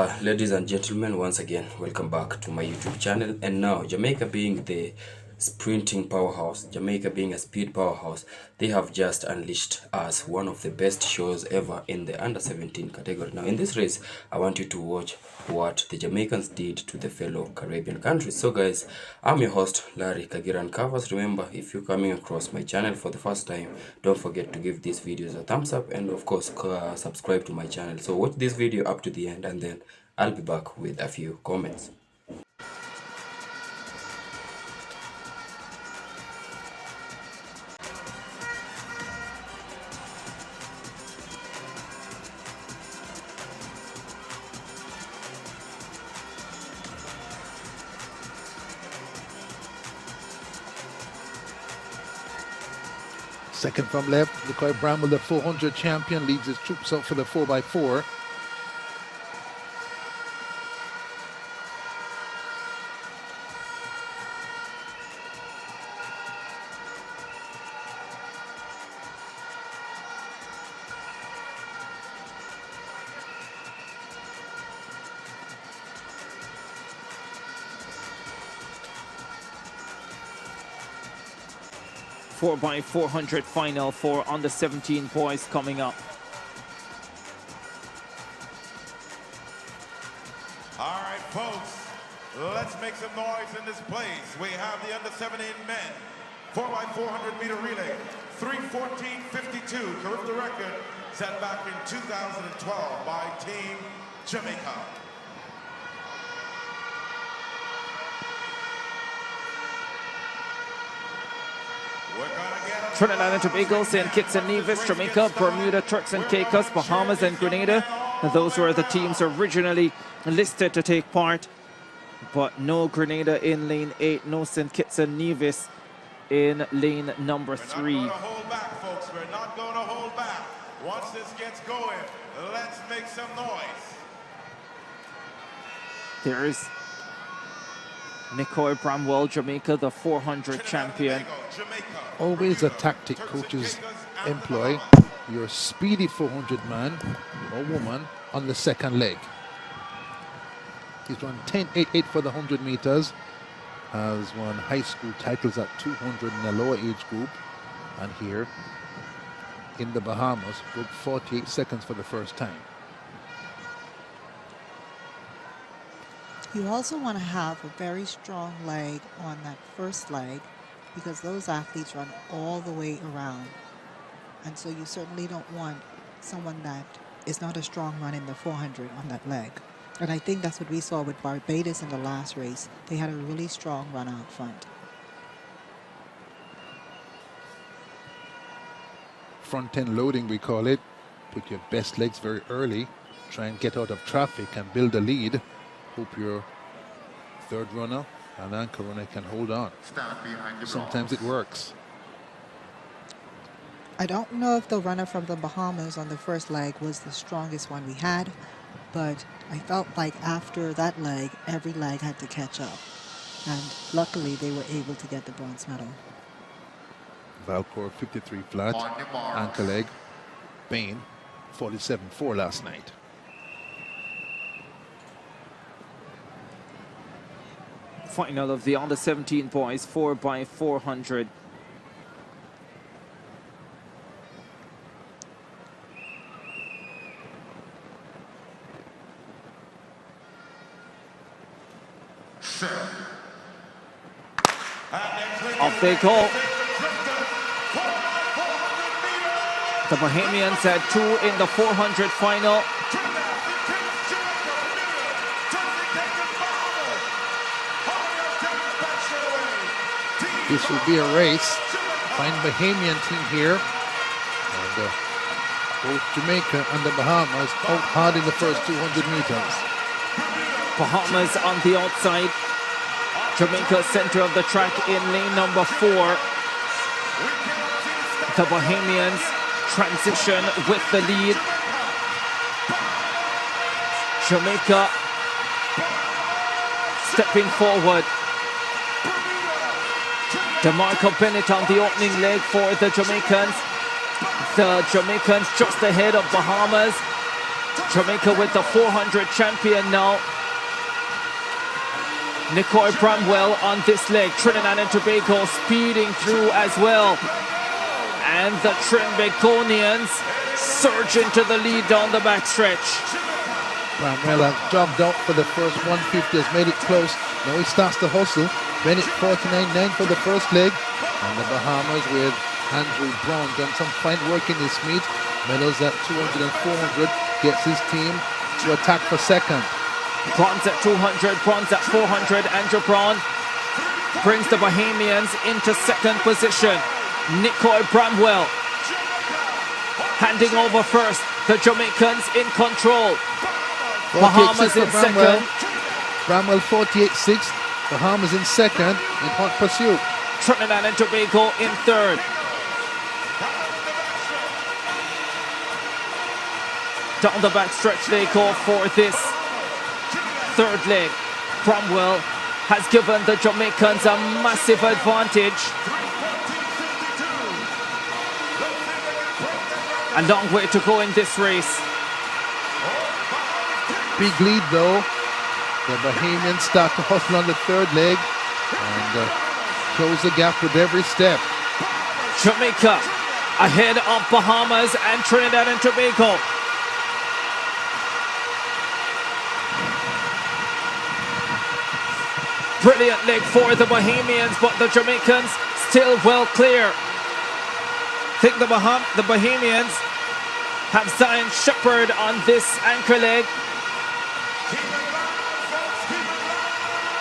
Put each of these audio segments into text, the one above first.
Ladies and gentlemen, once again, welcome back to my YouTube channel. And now, Jamaica being the sprinting powerhouse, Jamaica being a speed powerhouse, they have just unleashed us one of the best shows ever in the under 17 category. Now, in this race, I want you to watch what the Jamaicans did to the fellow Caribbean countries. So, guys, I'm your host, Larry Kagira and Covers. Remember, if you're coming across my channel for the first time, don't forget to give these videos a thumbs up and, of course, subscribe to my channel. So, watch this video up to the end and then I'll be back with a few comments. Second from left, Nicole Bramwell, the 400 champion, leads his troops up for the 4x4. Four by 400 final for under 17 boys coming up. All right, folks, let's make some noise in this place. We have the under 17 men 4x400 meter relay 3:14.52, career record set back in 2012 by Team Jamaica. Trinidad and Tobago, St. Kitts and Nevis, Jamaica, Bermuda, Turks and Caicos, Bahamas and Grenada. Those were the teams originally listed to take part, but no Grenada in lane 8, no St. Kitts and Nevis in lane number 3. We're not going to hold back, folks. We're not going to hold back. Once this gets going, let's make some noise. There's Nicole Bramwell, Jamaica, the 400 champion. Always a tactic coaches employ. Your speedy 400 man or woman on the second leg. He's run 10.88 for the 100 meters. Has won high school titles at 200 in the lower age group. And here in the Bahamas, broke 48 seconds for the first time. You also want to have a very strong leg on that first leg because those athletes run all the way around. And so you certainly don't want someone that is not a strong run in the 400 on that leg. And I think that's what we saw with Barbados in the last race. They had a really strong run out front. Front end loading, we call it. Put your best legs very early. Try and get out of traffic and build a lead. Hope your third runner and anchor runner can hold on. Sometimes it works. I don't know if the runner from the Bahamas on the first leg was the strongest one we had, but I felt like after that leg, every leg had to catch up. And luckily, they were able to get the bronze medal. Valcourt 53 flat, anchor leg. Bain 47.4 last night. Final of the under 17 boys 4x400. Off they go. The Bahamians had 2 in the 400 final. This will be a race. Fine Bahamian team here. And both Jamaica and the Bahamas out hard in the first 200 meters. Bahamas on the outside. Jamaica center of the track in lane number 4. The Bahamians transition with the lead. Jamaica stepping forward. DeMarco Bennett on the opening leg for the Jamaicans. The Jamaicans just ahead of Bahamas. Jamaica with the 400 champion now. Nicole Bramwell on this leg. Trinidad and Tobago speeding through as well. And the Trinbagonians surge into the lead down the backstretch. Bramwell has jogged out for the first 150, has made it close. Now he starts to hustle. Bennett 49.9 for the first leg. And the Bahamas with Andrew Brown done some fine work in this meet. Medals at 200 and 400. Gets his team to attack for second. Bronze at 200, bronze at 400. Andrew Brown brings the Bahamians into second position. Nicole Bramwell handing over first. The Jamaicans in control. Bahamas in second. Bramwell 48.6. Bahamas in second in hot pursuit. Trinidad and Tobago in third. Down the backstretch they go for this third leg. Bramwell has given the Jamaicans a massive advantage. A long way to go in this race. Big lead though. The Bahamians start to hustle on the third leg and close the gap with every step. Jamaica ahead of Bahamas and Trinidad and Tobago. Brilliant leg for the Bahamians, but the Jamaicans still well clear. I think the Bahamians have Zion Shepherd on this anchor leg.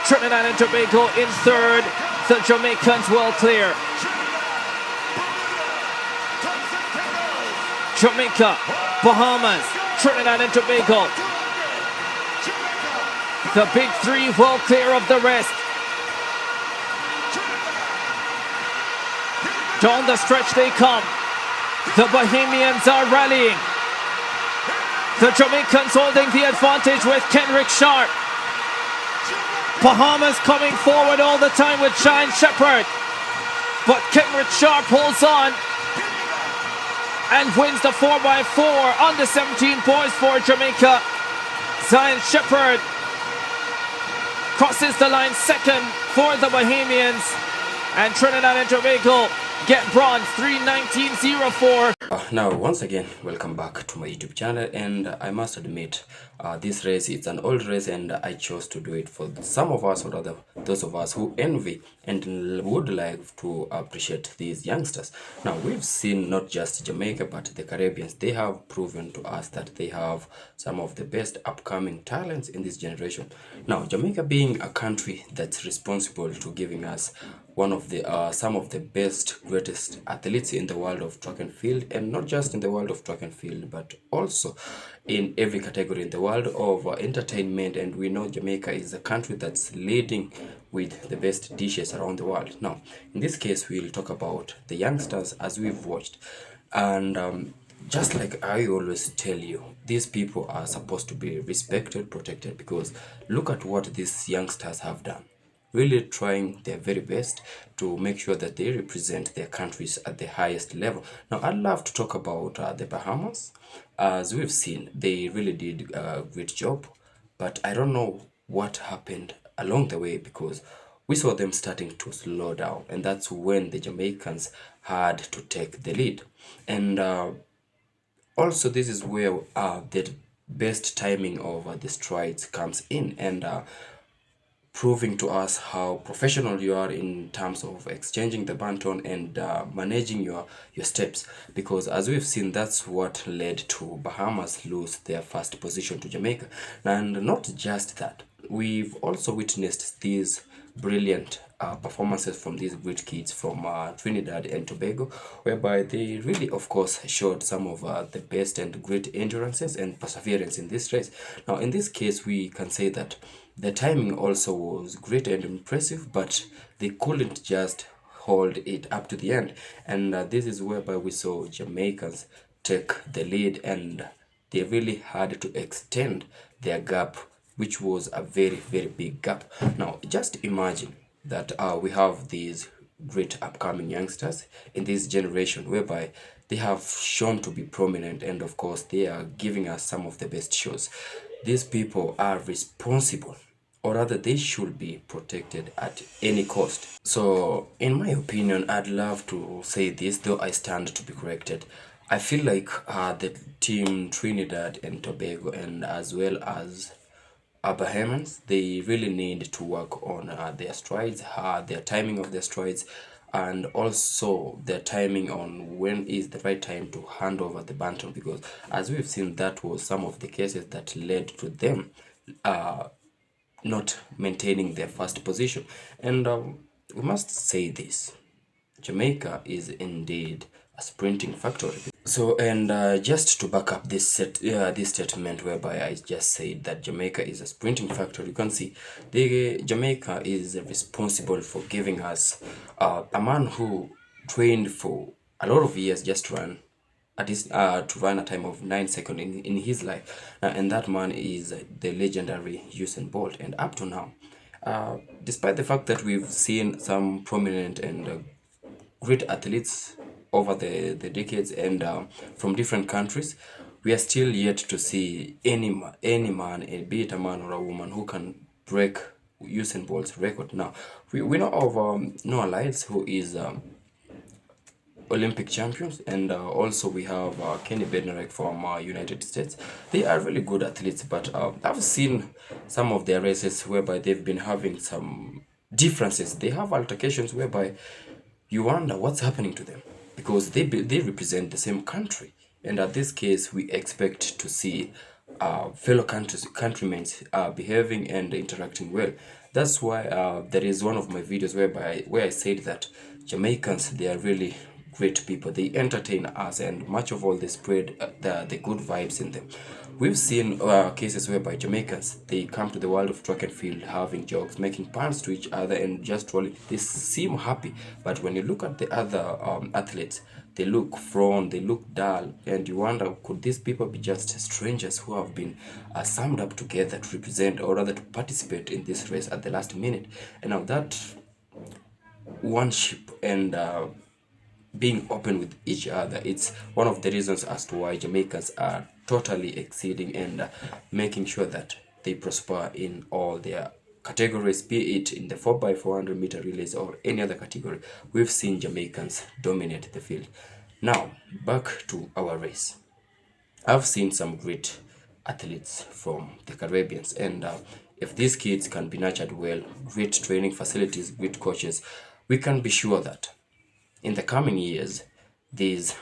Trinidad and Tobago in third. The Jamaicans well clear. Jamaica, Bahamas, Trinidad and Tobago. The big three well clear of the rest. Down the stretch they come. The Bahamians are rallying. The Jamaicans holding the advantage with Kenrick Sharp. Bahamas coming forward all the time with Zion Shepherd. But Kenrick Sharp holds on and wins the 4x4 on the 17 points for Jamaica. Zion Shepherd crosses the line second for the Bahamians, and Trinidad and Tobago get bronze 3:19.04. Now once again, welcome back to my YouTube channel, and I must admit this race is an old race, and I chose to do it for some of us, or rather those of us who envy and would like to appreciate these youngsters. Now we've seen not just Jamaica but the Caribbeans. They have proven to us that they have some of the best upcoming talents in this generation. Now Jamaica being a country that's responsible to giving us one of the some of the best, greatest athletes in the world of track and field, and not just in the world of track and field but also in every category in the world of entertainment. And we know Jamaica is a country that's leading with the best dishes around the world. Now in this case we'll talk about the youngsters as we've watched, and just like I always tell you, these people are supposed to be respected, protected, because look at what these youngsters have done. Really trying their very best to make sure that they represent their countries at the highest level. Now, I'd love to talk about the Bahamas. As we've seen, they really did a great job, but I don't know what happened along the way, because we saw them starting to slow down, and that's when the Jamaicans had to take the lead. And also, this is where the best timing of the strides comes in, and proving to us how professional you are in terms of exchanging the baton and managing your steps, because as we've seen, that's what led to Bahamas lose their first position to Jamaica. And not just that, we've also witnessed these brilliant performances from these great kids from Trinidad and Tobago, whereby they really, of course, showed some of the best and great endurances and perseverance in this race. Now, in this case, we can say that the timing also was great and impressive, but they couldn't just hold it up to the end. And this is whereby we saw Jamaicans take the lead, and they really had to extend their gap, which was a very, very big gap. Now, just imagine that we have these great upcoming youngsters in this generation, whereby they have shown to be prominent, and of course they are giving us some of the best shows. These people are responsible, or rather they should be protected at any cost. So in my opinion, I'd love to say this, though I stand to be corrected. I feel like the team Trinidad and Tobago, and as well as Bahamians, they really need to work on their strides, their timing of their strides, and also their timing on when is the right time to hand over the baton, because as we've seen, that was some of the cases that led to them not maintaining their first position. And we must say this, Jamaica is indeed a sprinting factory. So, and just to back up this statement whereby I just said that Jamaica is a sprinting factory, you can see the Jamaica is responsible for giving us a man who trained for a lot of years just to run at least to run a time of 9 seconds in his life, and that man is the legendary Usain Bolt. And up to now, despite the fact that we've seen some prominent and great athletes over the decades and from different countries, we are still yet to see any man, be it a man or a woman, who can break Usain Bolt's record. Now, we know of Noah Lyles, who is Olympic champions, and also we have Kenny Bednarek from United States. They are really good athletes, but I've seen some of their races whereby they've been having some differences. They have altercations whereby you wonder what's happening to them, because they represent the same country, and at this case we expect to see fellow countrymen behaving and interacting well. That's why there is one of my videos where I said that Jamaicans, they are really great people. They entertain us, and much of all they spread the good vibes in them. We've seen cases whereby Jamaicans, they come to the world of track and field having jokes, making puns to each other and just trolling. They seem happy, but when you look at the other athletes, they look frown, they look dull, and you wonder, could these people be just strangers who have been summed up together to represent, or rather to participate in this race at the last minute? And now that one ship and being open with each other, it's one of the reasons as to why Jamaicans are totally exceeding and making sure that they prosper in all their categories, be it in the 4x400 meter relays or any other category. We've seen Jamaicans dominate the field. Now, back to our race. I've seen some great athletes from the Caribbean, and if these kids can be nurtured well, great training facilities, great coaches, we can be sure that in the coming years, these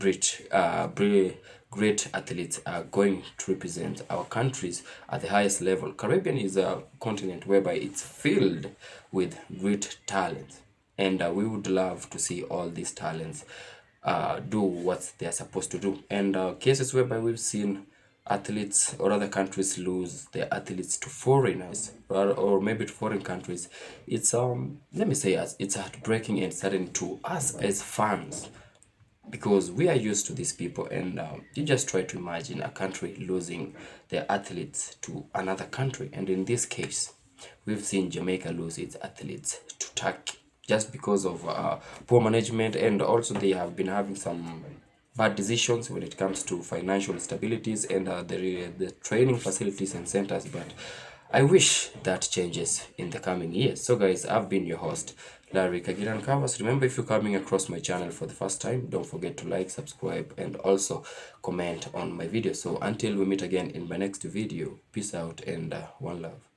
great athletes are going to represent our countries at the highest level. Caribbean is a continent whereby it's filled with great talent, and we would love to see all these talents do what they're supposed to do. And cases whereby we've seen athletes or other countries lose their athletes to foreigners, or maybe to foreign countries, it's let me say, as it's heartbreaking and saddening to us as fans, because we are used to these people. And you just try to imagine a country losing their athletes to another country, and in this case we've seen Jamaica lose its athletes to Turkey just because of poor management, and also they have been having some bad decisions when it comes to financial stabilities and the training facilities and centers. But I wish that changes in the coming years. So guys, I've been your host, Larry Kagira Covers. Remember, if you're coming across my channel for the first time, don't forget to like, subscribe, and also comment on my video. So until we meet again in my next video, peace out and one love.